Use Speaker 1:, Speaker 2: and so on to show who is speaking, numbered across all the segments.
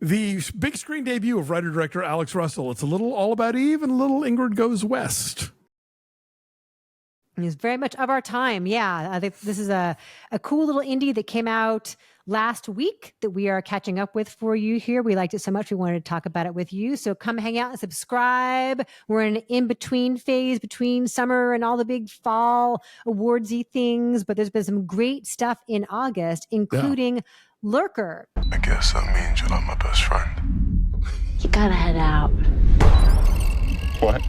Speaker 1: the big screen debut of writer-director Alex Russell. It's a little All About Eve and a little Ingrid Goes West.
Speaker 2: It's very much of our time. Yeah, I think this is a cool little indie that came out last week that we are catching up with for you here. We liked it so much we wanted to talk about it with you. So come hang out and subscribe. We're in an in-between phase between summer and all the big fall awardsy things, but there's been some great stuff in August, including Lurker.
Speaker 3: I guess that means you're not my best friend.
Speaker 4: You gotta head out.
Speaker 3: What?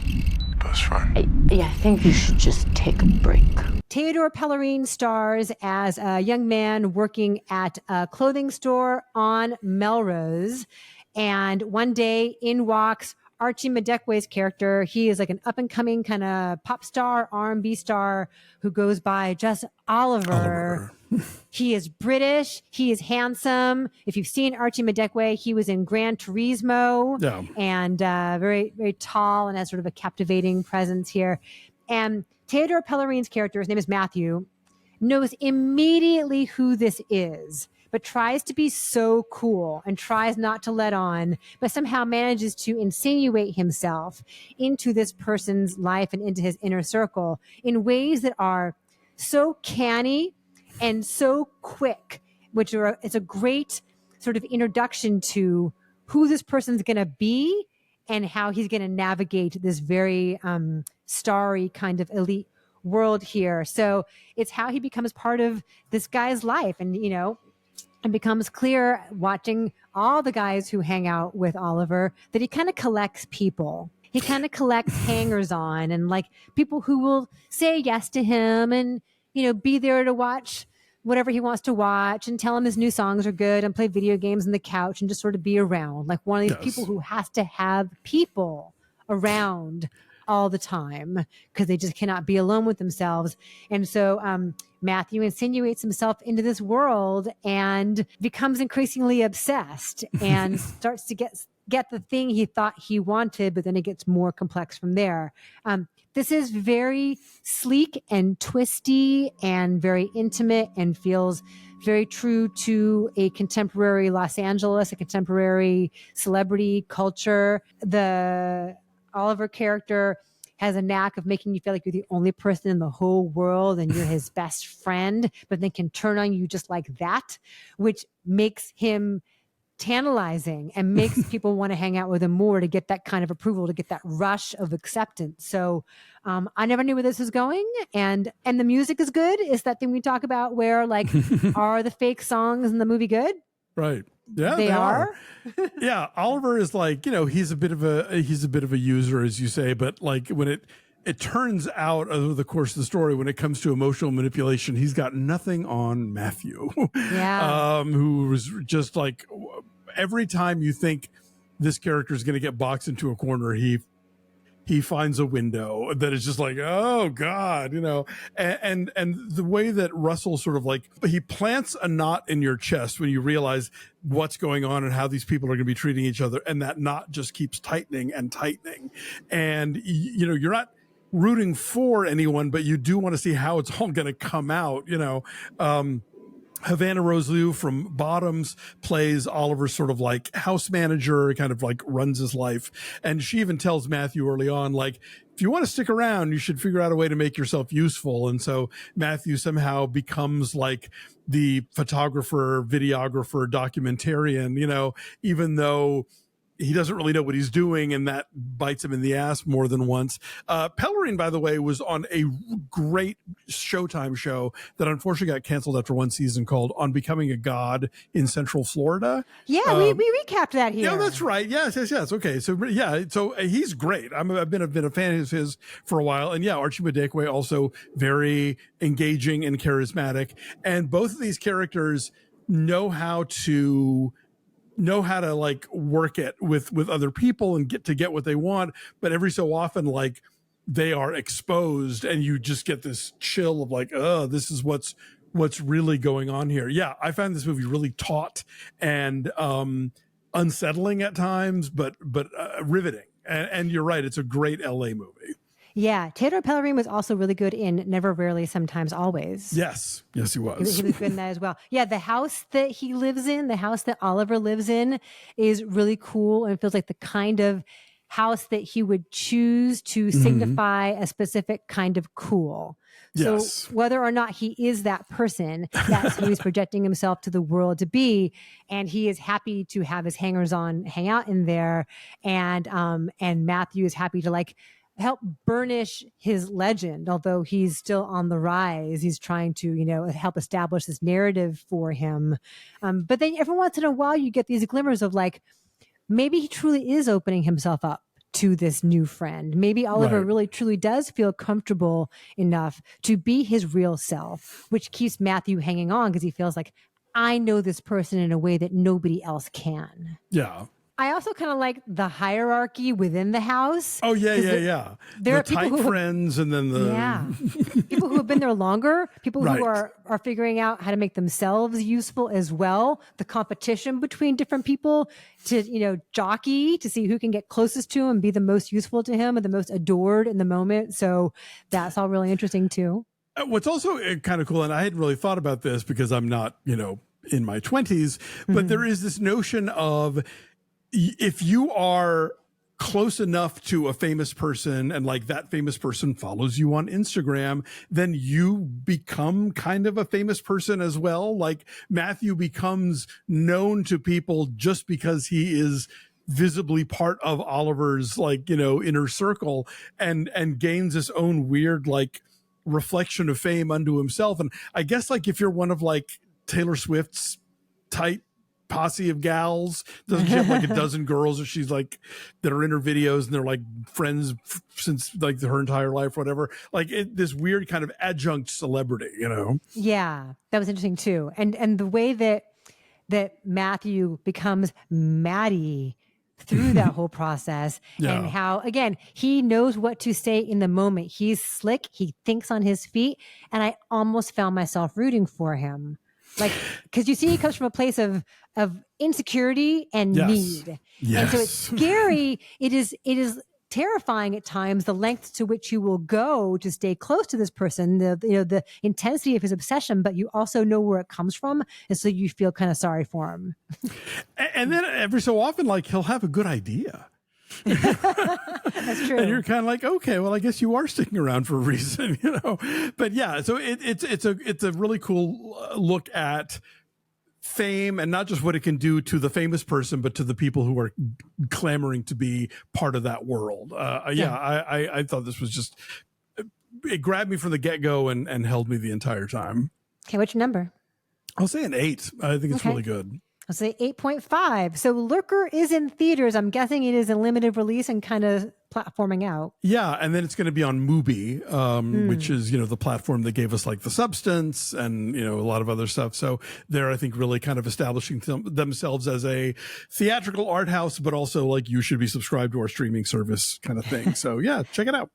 Speaker 3: Best friend.
Speaker 4: I think you should just take a break.
Speaker 2: Théodore Pellerin stars as a young man working at a clothing store on Melrose. And one day in walks Archie Madekwe's character. He is like an up-and-coming kind of pop star, R&B star who goes by just Oliver. He is British. He is handsome. If you've seen Archie Madekwe, he was in Gran Turismo.
Speaker 1: Yeah.
Speaker 2: And very, very tall and has sort of a captivating presence here. And Théodore Pellerin's character, his name is Matthew, knows immediately who this is, but tries to be so cool and tries not to let on, but somehow manages to insinuate himself into this person's life and into his inner circle in ways that are so canny and so quick, which it's a great sort of introduction to who this person's going to be and how he's going to navigate this very starry kind of elite world here. So it's how he becomes part of this guy's life. And, you know, it becomes clear watching all the guys who hang out with Oliver that he kind of collects people. He kind of collects hangers on and like people who will say yes to him and, you know, be there to watch whatever he wants to watch and tell him his new songs are good and play video games on the couch and just sort of be around. Like one of these people who has to have people around all the time because they just cannot be alone with themselves. And so Matthew insinuates himself into this world and becomes increasingly obsessed and starts to get the thing he thought he wanted, but then it gets more complex from there. This is very sleek and twisty and very intimate and feels very true to a contemporary Los Angeles, a contemporary celebrity culture. The Oliver character has a knack of making you feel like you're the only person in the whole world and you're his best friend, but then can turn on you just like that, which makes him tantalizing and makes people want to hang out with him more to get that kind of approval, to get that rush of acceptance. So I never knew where this was going. And the music is good. Is that thing we talk about where like, are the fake songs in the movie good?
Speaker 1: Right. Yeah,
Speaker 2: they are.
Speaker 1: Yeah. Oliver is like, you know, he's a bit of a user, as you say, but like when it turns out over the course of the story, when it comes to emotional manipulation, he's got nothing on Matthew.
Speaker 2: Yeah.
Speaker 1: Who was just like, every time you think this character is going to get boxed into a corner, he finds a window that is just like, oh God, you know, and the way that Russell sort of like, he plants a knot in your chest when you realize what's going on and how these people are going to be treating each other. And that knot just keeps tightening and tightening. And, you know, you're not rooting for anyone, but you do want to see how it's all going to come out, you know. Havana Rose Liu from Bottoms plays Oliver's sort of like house manager, kind of like runs his life. And she even tells Matthew early on, like, if you want to stick around, you should figure out a way to make yourself useful. And so Matthew somehow becomes like the photographer, videographer, documentarian, you know, even though he doesn't really know what he's doing, and that bites him in the ass more than once. Pellerin, by the way, was on a great Showtime show that unfortunately got canceled after one season called On Becoming a God in Central Florida.
Speaker 2: Yeah, we recapped that here.
Speaker 1: Yeah, that's right. Yes. Okay, so yeah, so he's great. I've been a fan of his for a while, and yeah, Archie Madekwe also very engaging and charismatic, and both of these characters know how to like work it with other people and get what they want. But every so often, like they are exposed and you just get this chill of like, oh, this is what's really going on here. Yeah. I found this movie really taut and unsettling at times, but riveting. And you're right. It's a great LA movie.
Speaker 2: Yeah, Théodore Pellerin was also really good in Never, Rarely, Sometimes, Always.
Speaker 1: Yes, he was.
Speaker 2: He was good in that as well. Yeah, the house that he lives in, the house that Oliver lives in, is really cool and feels like the kind of house that he would choose to signify a specific kind of cool.
Speaker 1: Yes.
Speaker 2: So whether or not he is that person, that's who he's projecting himself to the world to be, and he is happy to have his hangers-on hang out in there, and Matthew is happy to like help burnish his legend, although he's still on the rise. He's trying to, help establish this narrative for him. But then every once in a while, you get these glimmers of like, maybe he truly is opening himself up to this new friend. Maybe Oliver really truly does feel comfortable enough to be his real self, which keeps Matthew hanging on because he feels like, I know this person in a way that nobody else can.
Speaker 1: Yeah.
Speaker 2: I also kind of like the hierarchy within the house.
Speaker 1: Oh, yeah.
Speaker 2: There are
Speaker 1: the tight friends and then the...
Speaker 2: people who have been there longer, people who are figuring out how to make themselves useful as well. The competition between different people to, jockey to see who can get closest to him and be the most useful to him and the most adored in the moment. So that's all really interesting too.
Speaker 1: What's also kind of cool, and I hadn't really thought about this because I'm not, in my 20s, but there is this notion of, if you are close enough to a famous person and like that famous person follows you on Instagram, then you become kind of a famous person as well. Like Matthew becomes known to people just because he is visibly part of Oliver's inner circle and gains his own weird reflection of fame unto himself. And I guess if you're one of Taylor Swift's tight posse of gals, doesn't she have a dozen girls that she's that are in her videos and they're friends since her entire life, whatever, this weird kind of adjunct celebrity,
Speaker 2: Yeah, that was interesting too. And the way that Matthew becomes Maddie through that whole process and how, again, he knows what to say in the moment. He's slick. He thinks on his feet. And I almost found myself rooting for him. Because you see, he comes from a place of insecurity and need.
Speaker 1: Yes.
Speaker 2: And so it's scary. It is terrifying at times, the lengths to which you will go to stay close to this person, the intensity of his obsession, but you also know where it comes from. And so you feel kind of sorry for him.
Speaker 1: And then every so often, he'll have a good idea.
Speaker 2: That's true.
Speaker 1: And you're kind of okay, well, I guess you are sticking around for a reason, But yeah, so it's a really cool look at fame and not just what it can do to the famous person, but to the people who are clamoring to be part of that world. I thought this was just, it grabbed me from the get-go and held me the entire time.
Speaker 2: Okay, what's your number?
Speaker 1: I'll say an 8. I think it's really good.
Speaker 2: I'll say 8.5. So Lurker is in theaters. I'm guessing it is a limited release and kind of platforming out. Yeah,
Speaker 1: and then it's going to be on Mubi, which is, the platform that gave us The Substance and, a lot of other stuff. So they're, I think, really kind of establishing themselves as a theatrical art house, but also you should be subscribed to our streaming service kind of thing. So yeah, check it out.